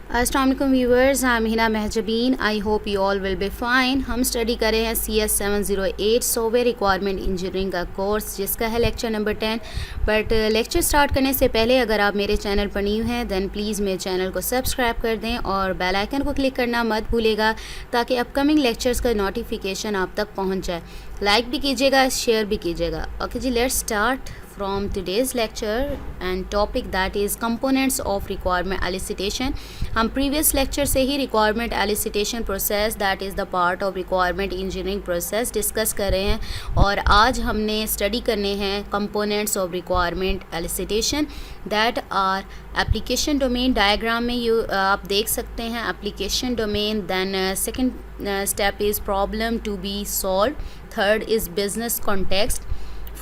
अस्सलाम वालेकुम viewers, I am Hina Mahjabeen. I hope you all will be fine. हम study कर रहे हैं CS 708 सॉफ्टवेयर रिक्वायरमेंट इंजीनियरिंग का कोर्स, जिसका है lecture number 10। But lecture start करने से पहले अगर आप मेरे चैनल पर न्यू हैं दैन प्लीज़ मेरे चैनल को सब्सक्राइब कर दें और बेल आइकन को क्लिक करना मत भूलिएगा ताकि अपकमिंग लेक्चर्स का नोटिफिकेशन आप तक पहुँच जाए। लाइक भी कीजिएगा, शेयर भी कीजिएगा। ओके जी, let's start from today's lecture and topic that is components of requirement elicitation। हम previous lecture से ही requirement elicitation process that is the part of requirement engineering process discuss कर रहे हैं और आज हमने study करने हैं components of requirement elicitation that are application domain। diagram में आप देख सकते हैं application domain, then second step is problem to be solved, third is business context,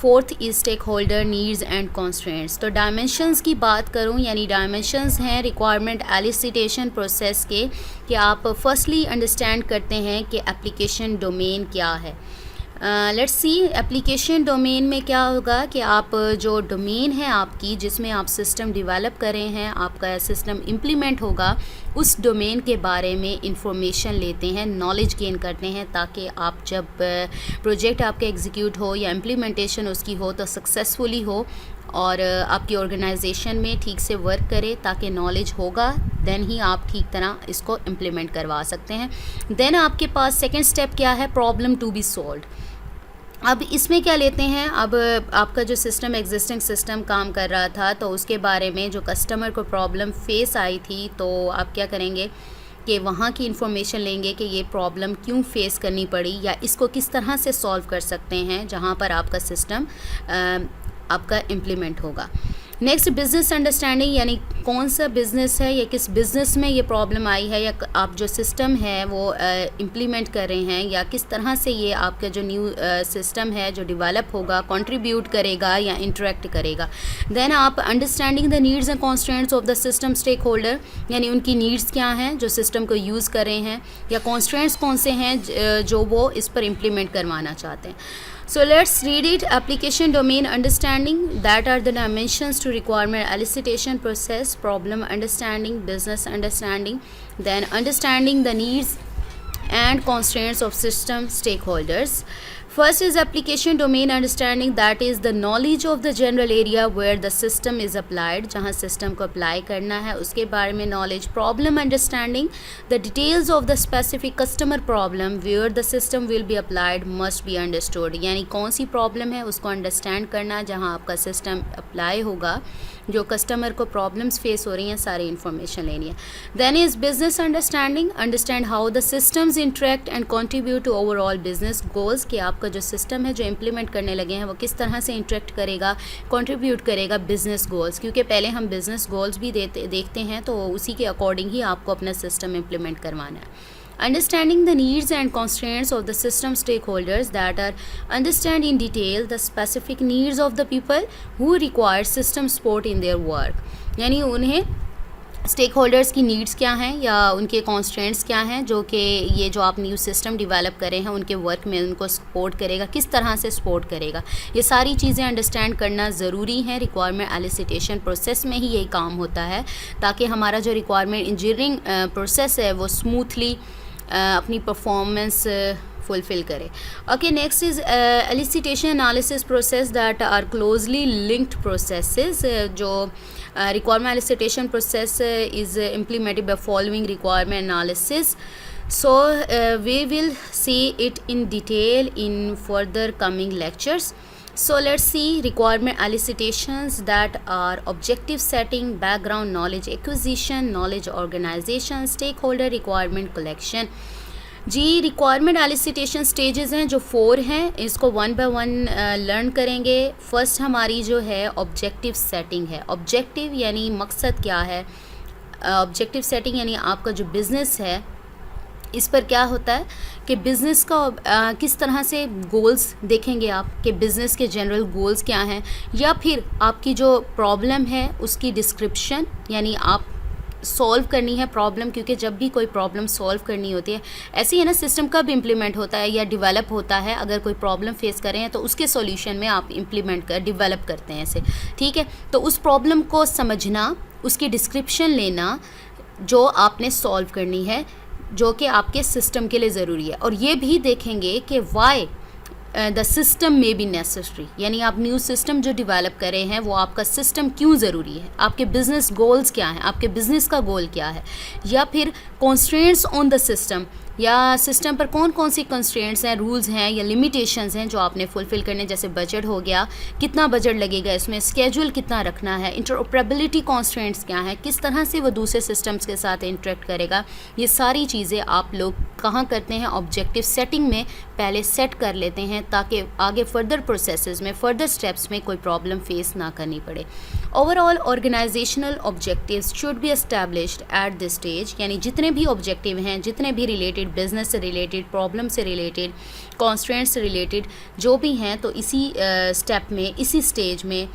fourth is stakeholder needs and constraints. तो dimensions की बात करूं, यानी डायमेंशंस हैं रिक्वायरमेंट एलिसिटेशन प्रोसेस के कि आप फर्स्टली अंडरस्टैंड करते हैं कि एप्लीकेशन डोमेन क्या है। लेट्स सी एप्लीकेशन डोमेन में क्या होगा कि आप जो डोमेन है आपकी जिसमें आप सिस्टम डेवलप कर रहे हैं, आपका सिस्टम इम्प्लीमेंट होगा, उस डोमेन के बारे में इंफॉर्मेशन लेते हैं, नॉलेज गेन करते हैं ताकि आप जब प्रोजेक्ट आपका एग्जीक्यूट हो या इम्प्लीमेंटेशन उसकी हो तो सक्सेसफुली हो और आपकी ऑर्गेनाइजेशन में ठीक से वर्क करे, ताकि नॉलेज होगा देन ही आप ठीक तरह इसको इम्प्लीमेंट करवा सकते हैं। देन आपके पास सेकेंड स्टेप क्या है, प्रॉब्लम टू बी सॉल्व्ड। अब इसमें क्या लेते हैं, अब आपका जो सिस्टम एग्जिस्टिंग सिस्टम काम कर रहा था तो उसके बारे में जो कस्टमर को प्रॉब्लम फेस आई थी तो आप क्या करेंगे कि वहाँ की इन्फॉर्मेशन लेंगे कि ये प्रॉब्लम क्यों फेस करनी पड़ी या इसको किस तरह से सॉल्व कर सकते हैं जहाँ पर आपका सिस्टम आपका इम्प्लीमेंट होगा। नेक्स्ट बिज़नेस अंडरस्टैंडिंग, यानी कौन सा बिज़नेस है या किस बिज़नेस में ये प्रॉब्लम आई है या आप जो सिस्टम है वो इम्प्लीमेंट कर रहे हैं या किस तरह से ये आपका जो न्यू सिस्टम है जो डेवलप होगा कंट्रीब्यूट करेगा या इंटरेक्ट करेगा। देन आप understanding the needs and constraints of the system stakeholder, यानी उनकी नीड्स क्या हैं जो सिस्टम को यूज़ कर रहे हैं या कॉन्स्ट्रेंट्स कौन से हैं जो वो इस पर इम्प्लीमेंट करवाना चाहते हैं। So let's read it. Application domain understanding, that are the dimensions to requirement elicitation process, problem understanding, business understanding, then understanding the needs and constraints of system stakeholders. First is application domain understanding, that is the knowledge of the general area where the system is applied, जहाँ system को apply करना है उसके बारे में knowledge. Problem understanding, the details of the specific customer problem where the system will be applied must be understood, यानी कौन सी problem है उसको understand करना जहाँ आपका system apply होगा, जो कस्टमर को प्रॉब्लम्स फेस हो रही हैं सारी इन्फॉर्मेशन लेनी है। Then is business understanding, understand how the systems interact and contribute to overall business goals, कि आपका जो सिस्टम है जो इम्प्लीमेंट करने लगे हैं वो किस तरह से इंटरेक्ट करेगा, कंट्रीब्यूट करेगा बिजनेस गोल्स, क्योंकि पहले हम बिजनेस गोल्स भी देखते हैं तो उसी के अकॉर्डिंग ही आपको अपना सिस्टम इम्प्लीमेंट करवाना है। Understanding the needs and constraints of the system stakeholders, that are understand in detail the specific needs of the people who require system support in their work, यानी उन्हें स्टेक होल्डर्स की needs क्या हैं या उनके constraints क्या हैं जो कि ये जो आप न्यू सिस्टम डेवलप करें हैं उनके वर्क में उनको सपोर्ट करेगा, किस तरह से सपोर्ट करेगा, ये सारी चीज़ें अंडरस्टैंड करना ज़रूरी है। रिक्वायरमेंट एलिसिटेशन प्रोसेस में ही यही काम होता है ताकि हमारा जो रिक्वायरमेंट इंजीनियरिंग प्रोसेस है वो स्मूथली अपनी परफॉर्मेंस फुलफ़िल करे। Okay, next is elicitation analysis process, that are closely linked processes. जो requirement elicitation process is implemented by following requirement analysis. So we will see it in detail in further coming lectures. So let's see requirement elicitations, that are objective setting, background knowledge acquisition, knowledge organization, stakeholder requirement collection। Ji, requirement elicitation stages हैं जो 4 हैं, इसको one by one learn करेंगे। First हमारी जो है objective setting है। Objective यानी मकसद क्या है, ऑब्जेक्टिव सेटिंग यानी आपका जो बिज़नेस है इस पर क्या होता है कि बिज़नेस का किस तरह से गोल्स देखेंगे आप कि बिज़नेस के जनरल गोल्स क्या हैं, या फिर आपकी जो प्रॉब्लम है उसकी डिस्क्रिप्शन, यानी आप सॉल्व करनी है प्रॉब्लम, क्योंकि जब भी कोई प्रॉब्लम सॉल्व करनी होती है, ऐसे ही है ना, सिस्टम कब इम्प्लीमेंट होता है या डेवलप होता है, अगर कोई प्रॉब्लम फेस करें हैं तो उसके सॉल्यूशन में आप डेवलप करते हैं ऐसे, ठीक है। तो उस प्रॉब्लम को समझना, उसकी डिस्क्रिप्शन लेना, जो आपने सॉल्व करनी है, जो कि आपके सिस्टम के लिए ज़रूरी है। और ये भी देखेंगे कि वाई द सिस्टम में बी नेसेसरी, यानी आप न्यू सिस्टम जो डेवलप कर रहे हैं वो आपका सिस्टम क्यों ज़रूरी है, आपके बिज़नेस गोल्स क्या हैं, आपके बिज़नेस का गोल क्या है, या फिर कॉन्स्ट्रेंट्स ऑन द सिस्टम, या सिस्टम पर कौन कौन सी कंस्ट्रेंट्स हैं, रूल्स हैं या लिमिटेशंस हैं जो आपने फुलफ़िल करने, जैसे बजट हो गया, कितना बजट लगेगा इसमें, स्केड्यूल कितना रखना है, इंटरऑपरेबिलिटी कॉन्स्ट्रेंट्स क्या हैं, किस तरह से वो दूसरे सिस्टम्स के साथ इंटरेक्ट करेगा। ये सारी चीज़ें आप लोग कहाँ करते हैं, ऑब्जेक्टिव सेटिंग में पहले सेट कर लेते हैं ताकि आगे फर्दर प्रोसेसेस में, फर्दर स्टेप्स में कोई प्रॉब्लम फेस ना करनी पड़े। Overall organisational objectives should be established at this stage, यानी जितने भी ऑब्जेक्टिव हैं, जितने भी रिलेटेड बिजनेस से रिलेटेड, प्रॉब्लम से रिलेटेड, कॉन्स्ट्रेंट्स से रिलेटेड जो भी हैं, तो इसी स्टेप में, इसी स्टेज में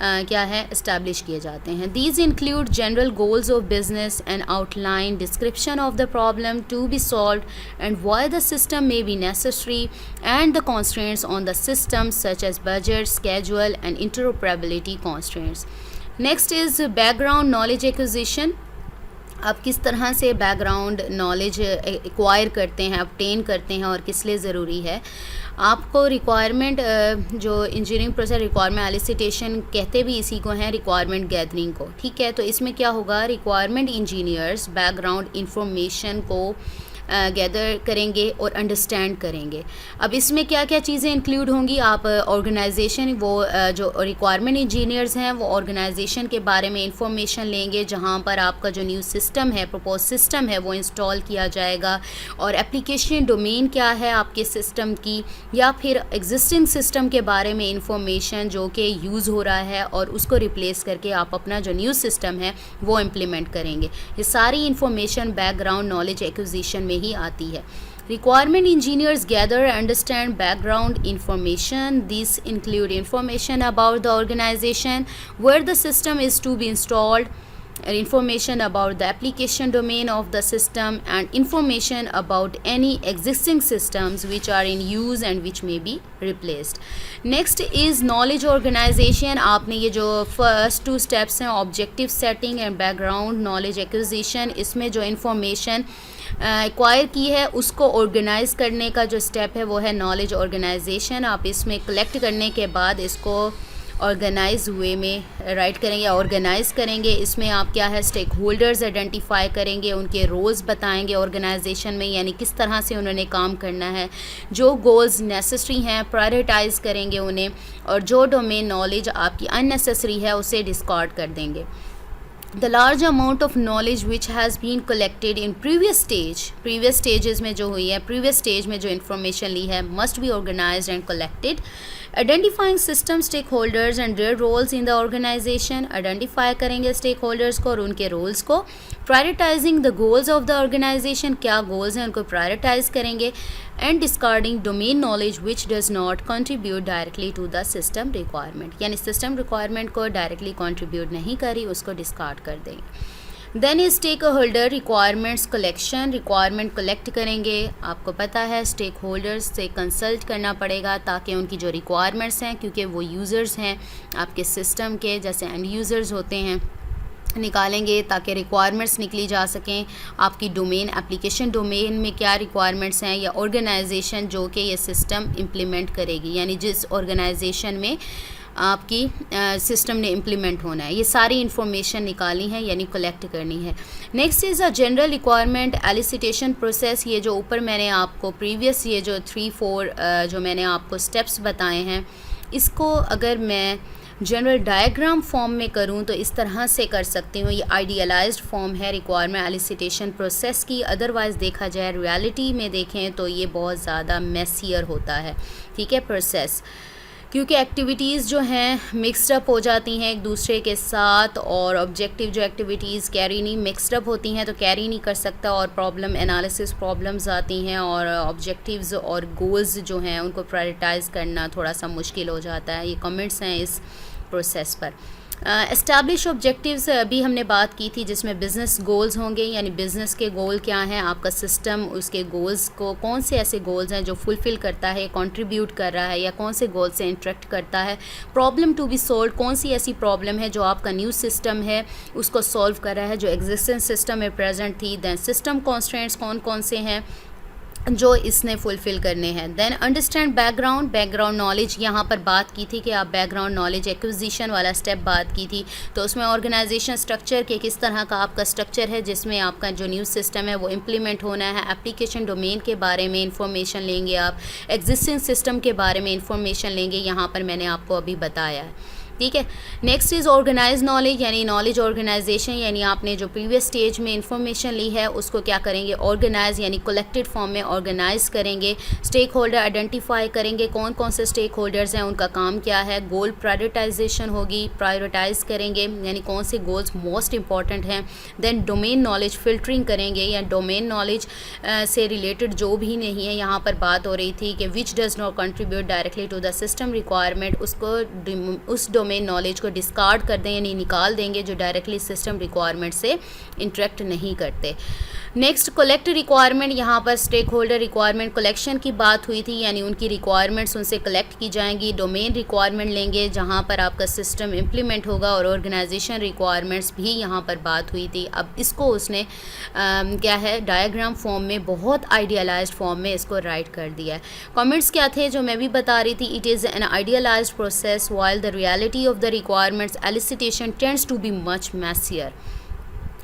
क्या है, इस्टेब्लिश किए जाते हैं। These include general goals of business and outline description of the problem to be solved and why the system may be necessary and the constraints on the system such as budget, schedule and interoperability constraints. Next is background knowledge acquisition. आप किस तरह से background knowledge acquire करते हैं, obtain करते हैं और किस लिए ज़रूरी है। आपको रिक्वायरमेंट जो इंजीनियरिंग प्रोसेस रिक्वायरमेंट एलिसिटेशन कहते भी इसी को हैं, रिक्वायरमेंट गैदरिंग को, ठीक है। तो इसमें क्या होगा, रिक्वायरमेंट इंजीनियर्स बैकग्राउंड इंफॉर्मेशन को गैदर करेंगे और अंडरस्टैंड करेंगे। अब इसमें क्या क्या चीज़ें इंक्लूड होंगी, आप ऑर्गेनाइजेशन, वो जो रिक्वायरमेंट इंजीनियर्स हैं वो ऑर्गेनाइजेशन के बारे में इंफॉर्मेशन लेंगे, जहां पर आपका जो न्यू सिस्टम है, प्रपोज सिस्टम है, वो इंस्टॉल किया जाएगा, और एप्लीकेशन डोमेन क्या है आपके सिस्टम की, या फिर एग्जिस्टिंग सिस्टम के बारे में इंफॉर्मेशन जो कि यूज़ हो रहा है और उसको रिप्लेस करके आप अपना जो न्यू सिस्टम है वो इम्प्लीमेंट करेंगे। ये सारी इंफॉर्मेशन बैकग्राउंड नॉलेज एक्विजिशन में ही आती है। Requirement engineers gather and understand background information. These include information about the organization, where the system is to be installed, and information about the application domain of the system, and information about any existing systems which are in use and which may be replaced. Next is knowledge organization. आपने ये जो first two steps हैं, objective setting and background knowledge acquisition, इसमें जो information acquire की है उसको organise करने का जो स्टेप है वो है नॉलेज ऑर्गेनाइजेशन। आप इसमें कलेक्ट करने के बाद इसको ऑर्गेनाइज वे में राइट करेंगे, ऑर्गेनाइज़ करेंगे। इसमें आप क्या है, स्टेक होल्डर्स आइडेंटिफाई करेंगे, उनके रोल्स बताएंगे ऑर्गेनाइजेशन में, यानी किस तरह से उन्होंने काम करना है, जो गोल्स नेसेसरी हैं प्रायोरिटाइज़ करेंगे उन्हें, और जो डोमेन नॉलेज आपकी अननेसेसरी है उसे डिस्कार्ड कर देंगे। The large amount of knowledge which has been collected in previous stages में जो हुई है, previous stage में जो information ली है, must be organized and collected. Identifying system stakeholders and their roles in the organization, identify करेंगे stakeholders को और उनके roles को। Prioritizing the goals of the organization, क्या goals हैं उनको prioritize करेंगे, and discarding domain knowledge which does not contribute directly to the system requirement, यानी system requirement को directly contribute नहीं करी, उसको discard कर देंगे। Then is stakeholder requirements collection, requirement collect करेंगे। आपको पता है स्टेक होल्डर्स से कंसल्ट करना पड़ेगा ताकि उनकी जो रिक्वायरमेंट्स हैं, क्योंकि वो यूज़र्स हैं आपके सिस्टम के, जैसे एंड यूज़र्स होते हैं, निकालेंगे ताकि रिक्वायरमेंट्स निकली जा सकें। आपकी डोमेन, एप्लीकेशन डोमेन में क्या रिक्वायरमेंट्स हैं, या ऑर्गेनाइजेशन जो कि ये सिस्टम इम्प्लीमेंट करेगी, यानी जिस ऑर्गेनाइजेशन में आपकी सिस्टम ने इम्प्लीमेंट होना है, ये सारी इन्फॉर्मेशन निकाली है यानी कलेक्ट करनी है। Next is a general requirement elicitation process. ये जो ऊपर मैंने आपको प्रीवियस ये जो 3-4 जो मैंने आपको स्टेप्स बताए हैं, इसको अगर मैं जनरल डायग्राम फॉर्म में करूं तो इस तरह से कर सकती हूँ। ये आइडियलाइज्ड फॉर्म है रिक्वायरमेंट एलिसिटेशन प्रोसेस की, अदरवाइज़ देखा जाए रियलिटी में देखें तो ये बहुत ज़्यादा मेसियर होता है, ठीक है, प्रोसेस, क्योंकि एक्टिविटीज़ जो हैं मिक्सड अप हो जाती हैं एक दूसरे के साथ, और ऑब्जेक्टिव जो एक्टिविटीज़ कैरी नहीं मिक्सड अप होती हैं तो कैरी नहीं कर सकता, और प्रॉब्लम एनालिसिस प्रॉब्लम्स आती हैं, और ऑब्जेक्टिव्स और गोल्स जो हैं उनको प्रायोरिटाइज़ करना थोड़ा सा मुश्किल हो जाता है। ये कमेंट्स हैं इस प्रोसेस पर। एस्टैब्लिश ऑब्जेक्टिव्स अभी हमने बात की थी, जिसमें बिज़नेस गोल्स होंगे, यानी बिज़नेस के गोल क्या हैं, आपका सिस्टम उसके गोल्स को, कौन से ऐसे गोल्स हैं जो फुलफ़िल करता है, कंट्रीब्यूट कर रहा है, या कौन से गोल से इंटरेक्ट करता है। प्रॉब्लम टू बी सॉल्व, कौन सी ऐसी प्रॉब्लम है जो आपका न्यू सिस्टम है उसको सॉल्व कर रहा है, जो एग्जिस्टिंग सिस्टम में प्रेजेंट थी। दैन सिस्टम कॉन्स्ट्रेंट्स कौन कौन से हैं जो इसने फुलफ़िल करने हैं। Then understand background, background knowledge यहाँ पर बात की थी कि आप बैकग्राउंड नॉलेज एक्विजिशन वाला स्टेप बात की थी, तो उसमें ऑर्गेनाइजेशन स्ट्रक्चर के किस तरह का आपका स्ट्रक्चर है जिसमें आपका जो न्यू सिस्टम है वो इम्प्लीमेंट होना है। एप्लीकेशन डोमेन के बारे में इंफॉर्मेशन लेंगे आप, एग्जिस्टिंग सिस्टम के बारे में इंफॉर्मेशन लेंगे, यहाँ पर मैंने आपको अभी बताया है। ठीक है। नेक्स्ट इज़ ऑर्गेनाइज नॉलेज, यानी नॉलेज ऑर्गेनाइजेशन, यानी आपने जो प्रीवियस स्टेज में इंफॉर्मेशन ली है उसको क्या करेंगे, ऑर्गेनाइज यानी कलेक्टेड फॉर्म में ऑर्गेनाइज करेंगे। स्टेक होल्डर आइडेंटिफाई करेंगे, कौन कौन से स्टेक होल्डर्स हैं, उनका काम क्या है। गोल प्रायोरिटाइजेशन होगी, प्रायोरिटाइज करेंगे यानी कौन से गोल्स मोस्ट इंपॉर्टेंट हैं। देन डोमेन नॉलेज फिल्टरिंग करेंगे, या डोमेन नॉलेज से रिलेटेड जो भी नहीं है, यहाँ पर बात हो रही थी कि which does not contribute directly to the system requirement, उसको उस डोमेन नॉलेज को डिस्कार्ड कर दें यानी निकाल देंगे जो डायरेक्टली सिस्टम रिक्वायरमेंट से इंटरेक्ट नहीं करते। नेक्स्ट कलेक्ट रिक्वायरमेंट, यहाँ पर स्टेक होल्डर रिक्वायरमेंट कलेक्शन की बात हुई थी, यानी उनकी रिक्वायरमेंट्स उनसे कलेक्ट की जाएंगी। डोमेन रिक्वायरमेंट लेंगे जहाँ पर आपका सिस्टम इम्प्लीमेंट होगा, और ऑर्गेनाइजेशन रिक्वायरमेंट्स भी यहाँ पर बात हुई थी। अब इसको उसने क्या है डायग्राम फॉर्म में, बहुत आइडियलाइज्ड फॉर्म में इसको राइट कर दिया है। कमेंट्स क्या थे जो मैं भी बता रही थी, it is an idealised process while the reality of the requirements elicitation tends to be much messier.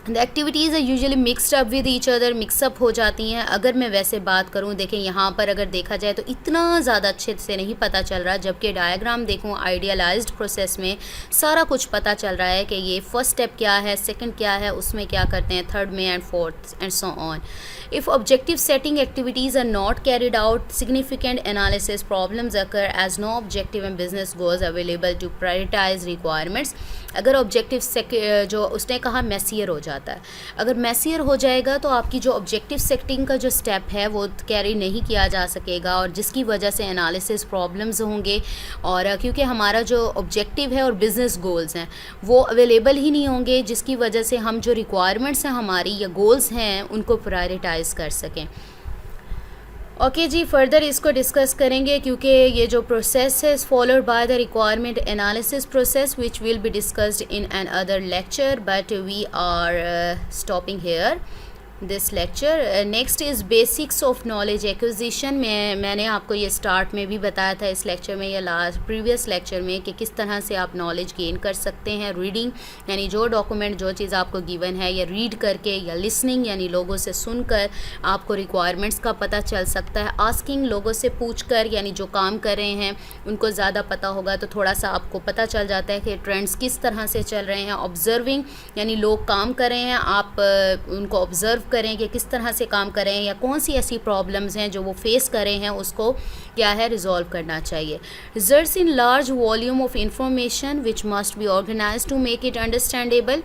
The activities are usually mixed up with each other, mix up हो जाती हैं। अगर मैं वैसे बात करूं, देखें यहाँ पर अगर देखा जाए तो इतना ज़्यादा अच्छे से नहीं पता चल रहा, जबकि डायग्राम देखूं आइडियलाइज्ड प्रोसेस में सारा कुछ पता चल रहा है कि ये फर्स्ट स्टेप क्या है, सेकंड क्या है, उसमें क्या करते हैं, थर्ड में, and fourth and so on. If objective setting activities are not carried out, significant analysis problems occur as no objective and business goals available to prioritize requirements. अगर ऑब्जेक्टिव जो उसने कहा मैसियर हो जाता है, अगर मैसियर हो जाएगा तो आपकी जो ऑब्जेक्टिव सेटिंग का जो स्टेप है वो कैरी नहीं किया जा सकेगा, और जिसकी वजह से एनालिसिस प्रॉब्लम्स होंगे, और क्योंकि हमारा जो ऑब्जेक्टिव है और बिज़नेस गोल्स हैं वो अवेलेबल ही नहीं होंगे, जिसकी वजह से हम जो रिक्वायरमेंट्स हैं हमारी या गोल्स हैं उनको प्रायोरिटाइज कर सकें। ओके जी, फर्दर इसको डिस्कस करेंगे क्योंकि ये जो प्रोसेस है is followed by the requirement analysis process which will be discussed in an other lecture, but we are stopping here this lecture. Next is basics of knowledge acquisition. मैंने आपको ये start में भी बताया था इस लेक्चर में या लास्ट प्रीवियस लेक्चर में कि किस तरह से आप नॉलेज गेन कर सकते हैं। रीडिंग यानी जो डॉक्यूमेंट जो चीज़ आपको गिवन है या रीड करके, या लिसनिंग यानी लोगों से सुनकर आपको रिक्वायरमेंट्स का पता चल सकता है। आस्किंग लोगों से पूछकर, यानी जो काम कर रहे हैं उनको ज़्यादा पता होगा तो थोड़ा सा आपको पता चल जाता है कि ट्रेंड्स किस तरह से चल रहे हैं। ऑब्जर्विंग यानी लोग काम कर रहे हैं, आप उनको ऑब्ज़र्व करें कि किस तरह से काम कर रहे हैं या कौन सी ऐसी प्रॉब्लम्स हैं जो वो फेस कर रहे हैं, उसको क्या है रिजॉल्व करना चाहिए। Results in large volume of information which must be organise to make it understandable.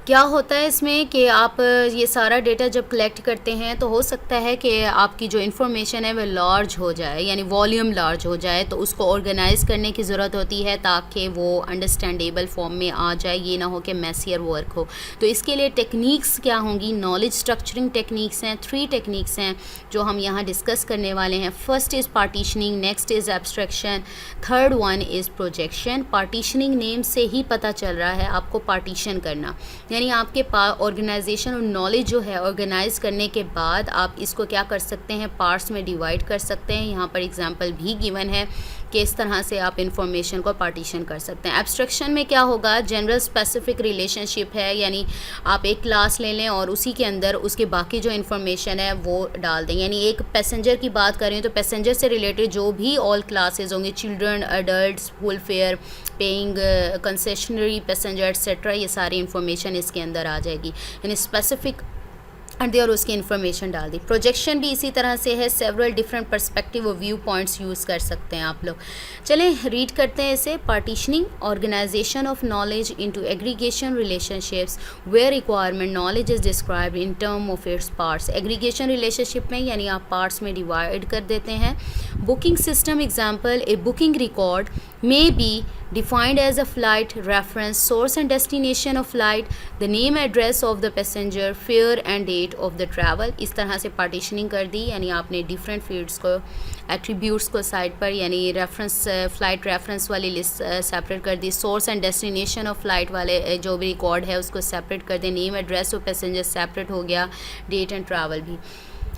क्या होता है इसमें कि आप ये सारा डेटा जब कलेक्ट करते हैं तो हो सकता है कि आपकी जो इन्फॉर्मेशन है वह लार्ज हो जाए, यानी वॉल्यूम लार्ज हो जाए, तो उसको ऑर्गेनाइज़ करने की ज़रूरत होती है ताकि वो अंडरस्टैंडेबल फॉर्म में आ जाए, ये ना हो कि मैसियर वर्क हो। तो इसके लिए टेक्निक्स क्या होंगी, नॉलेज स्ट्रक्चरिंग टेक्निक्स हैं, 3 टेक्निक्स हैं जो हम यहाँ डिस्कस करने वाले हैं। First is partitioning, next is abstraction, third one is projection. Partitioning name से ही पता चल रहा है आपको पार्टीशन करना, यानी आपके पास ऑर्गेनाइजेशन और नॉलेज जो है ऑर्गेनाइज करने के बाद आप इसको क्या कर सकते हैं, पार्ट्स में डिवाइड कर सकते हैं। यहाँ पर एग्जांपल भी गिवन है कि इस तरह से आप इंफॉर्मेशन को पार्टीशन कर सकते हैं। एब्स्ट्रैक्शन में क्या होगा, जनरल स्पेसिफिक रिलेशनशिप है, यानी आप एक क्लास ले लें और उसी के अंदर उसके बाकी जो इन्फॉर्मेशन है वो डाल दें। यानी एक पैसेंजर की बात करें तो पैसेंजर से रिलेटेड जो भी ऑल क्लासेस होंगे, children, adults, full fare, paying, concessionary passenger etcetera, ये सारी इन्फॉर्मेशन इसके अंदर आ जाएगी, यानी स्पेसिफिक एंड देयर उसकी इन्फॉर्मेशन डाल दी। प्रोजेक्शन भी इसी तरह से है, सेवरल डिफरेंट पर्सपेक्टिव और व्यू पॉइंट्स यूज़ कर सकते हैं आप लोग। चलें रीड करते हैं इसे। Partitioning, organisation of knowledge into aggregation relationships where requirement knowledge is described in term of its parts. Aggregation relationship में यानी आप पार्ट्स में डिवाइड कर देते हैं Booking system example, a booking record may be defined as a flight reference, source and destination of flight, the name address of the passenger, fare and date of the travel. इस तरह से partitioning कर दी, यानी आपने different fields को, attributes को side पर, यानी रेफरेंस, फ़्लाइट रेफरेंस वाली लिस्ट सेपरेट कर दी, source and destination of flight वाले जो भी रिकॉर्ड है उसको सेपरेट कर दें, name address of passenger separate हो गया, डेट एंड ट्रैवल भी।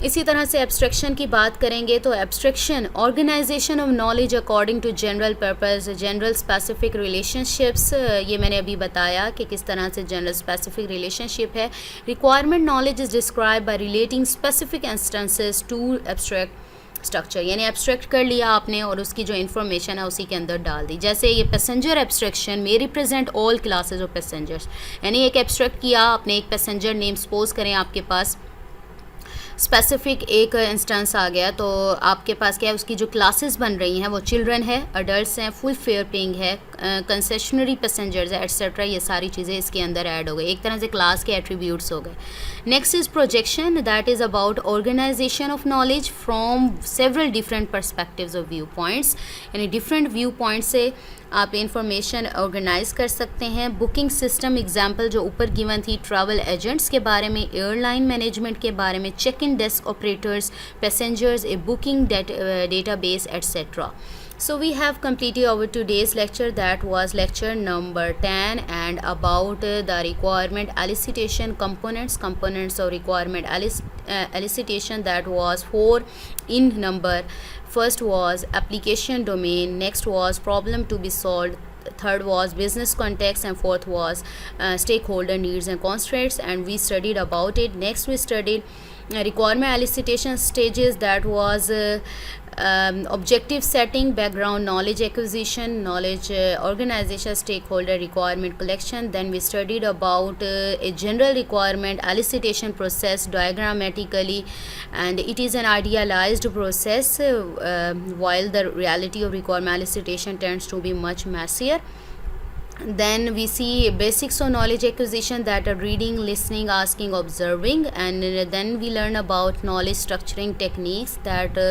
इसी तरह से एब्स्ट्रैक्शन की बात करेंगे तो abstraction organisation of knowledge according to general purpose, general specific relationships, ये मैंने अभी बताया कि किस तरह से जनरल स्पेसिफिक रिलेशनशिप है। Requirement knowledge is describe by relating specific instances to abstract structure, यानी एब्स्ट्रैक्ट कर लिया आपने और उसकी जो इन्फॉर्मेशन है उसी के अंदर डाल दी। जैसे ये passenger abstraction may represent all classes of passengers, यानी एक एब्स्ट्रैक्ट किया आपने एक पैसेंजर नेम, सपोज करें आपके पास स्पेसिफिक एक इंस्टेंस आ गया, तो आपके पास क्या है, उसकी जो क्लासेस बन रही हैं वो चिल्ड्रन है, अडल्ट्स हैं, फुल फेयर पेइंग है, कंसेशनरी पैसेंजर्स है, एट्सेट्रा, ये सारी चीज़ें इसके अंदर ऐड हो गई, एक तरह से क्लास के एट्रीब्यूट्स हो गए। Next is projection, that is about organisation of knowledge from several different perspectives of viewpoints, यानी डिफरेंट व्यू पॉइंट से आप इंफॉर्मेशन ऑर्गेनाइज कर सकते हैं। बुकिंग सिस्टम एग्जांपल जो ऊपर गिवन थी, ट्रैवल एजेंट्स के बारे में, एयरलाइन मैनेजमेंट के बारे में, check in desk operators, passengers, a booking database etcetera. So we have completed our today's lecture, that was lecture number 10, and about the requirement elicitation components of requirement elicitation, that was 4 in number. First was application domain, next was problem to be solved, third was business context, and fourth was stakeholder needs and constraints, and we studied about it. Next we studied requirement elicitation stages, that was objective setting, background knowledge acquisition, knowledge organization, stakeholder requirement collection. Then we studied about a general requirement elicitation process diagrammatically, and it is an idealized process, while the reality of requirement elicitation tends to be much messier. Then we see basics of knowledge acquisition, that are reading, listening, asking, observing, and then we learn about knowledge structuring techniques, that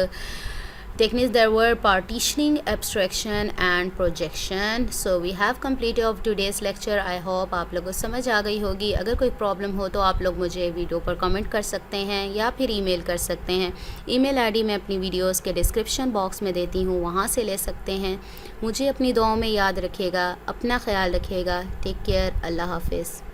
there were partitioning, abstraction and projection. So we have completed of today's lecture. I hope आप लोगों को समझ आ गई होगी। अगर कोई problem हो तो आप लोग मुझे वीडियो पर कमेंट कर सकते हैं या फिर ईमेल कर सकते हैं। ईमेल आईडी मैं अपनी वीडियोस के डिस्क्रिप्शन बॉक्स में देती हूँ, वहाँ से ले सकते हैं। मुझे अपनी दुआओं में याद रखिएगा, अपना ख्याल रखिएगा। टेक केयर, अल्लाह हाफिज़।